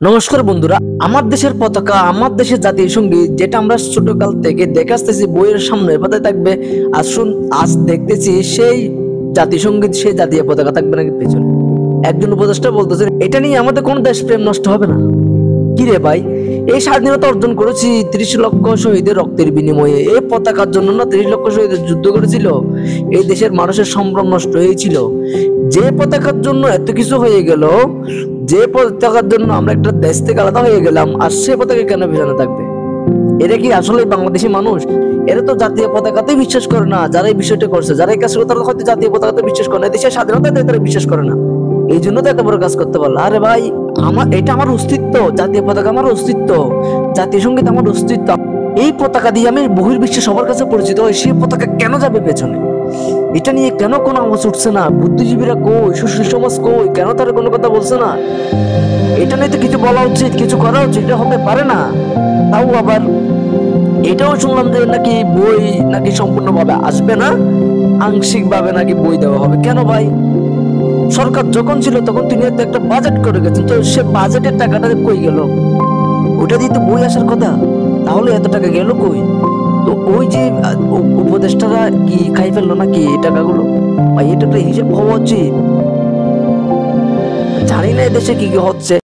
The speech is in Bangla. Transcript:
নমস্কার বন্ধুরা, আমার দেশের পতাকা, আমার দেশের জাতীয় সঙ্গীত, যেটা আমরা ছোটকাল থেকে দেখে আসতেছি বইয়ের সামনে পাতায় থাকবে। আসুন আজ দেখতেছি সেই জাতীয় সঙ্গীত, সেই জাতীয় পতাকা থাকবে নাকি পেছনে। একজন উপদেষ্টা বলতেছেন এটা নিয়ে আমাদের কোন দেশ প্রেম নষ্ট হবে না। কি রে ভাই, এই স্বাধীনতা অর্জন করেছি 30 লক্ষ শহীদের রক্তের বিনিময়ে। এই পতাকার জন্য না 30 লক্ষ শহীদের যুদ্ধ করেছিল। এই দেশের মানুষের সম্ভ্রম নষ্ট হয়েছিল। যে পতাকার জন্য এত কিছু হয়ে গেল, যে পতাকার জন্য আমরা একটা দেশ থেকে আলাদা হয়ে গেলাম, আর সে পতাকা কেন পিছনে থাকবে? এরা কি আসলে বাংলাদেশি মানুষ? এরা তো জাতীয় পতাকাতে বিশ্বাস করে না। যারা এই বিষয়টা করছে, যারা এই কাজ করে, তারা হয়তো জাতীয় পতাকাতে বিশ্বাস করে না, দেশের স্বাধীনতাতে তারা বিশ্বাস করে না। এই জন্য তো এত বড় কাজ করতে পারলো। আরে ভাই, এটা আমার অস্তিত্ব, জাতীয় পতাকা আমার অস্তিত্ব, জাতীয় সঙ্গীত আমার অস্তিত্ব। এই পতাকা দিয়ে আমি বহির্বিশ্বে সবার কাছে পরিচিত হই, সেই পতাকা কেন যাবে পেছনে? এটা নিয়ে কেন কোনো আওয়াজ উঠছে না? বুদ্ধিজীবীরা কই, সুশীল সমাজ কই, কেন তারা কোনো কথা বলছে না? এটা নিয়ে তো কিছু বলা উচিত, কিছু করা উচিত। এটা হতে পারে না। তাও আবার এটাও শুনলাম যে নাকি বই নাকি সম্পূর্ণভাবে আসবে না, আংশিক ভাবে নাকি বই দেওয়া হবে। কেন ভাই? সরকার যখন ছিল তখন তিনি একটা বাজেট করে গেছেন, তো সে বাজেটের টাকাটা কই গেল? ওটা দিয়ে তো বই আসার কথা, তাহলে এত টাকা গেল কই? তো ওই যে উপদেষ্টারা কি খাই ফেললো নাকি এই টাকাগুলো? ভাই, এটা তো হিসেব হওয়া উচিত। জানি না এদেশে কি কি হচ্ছে।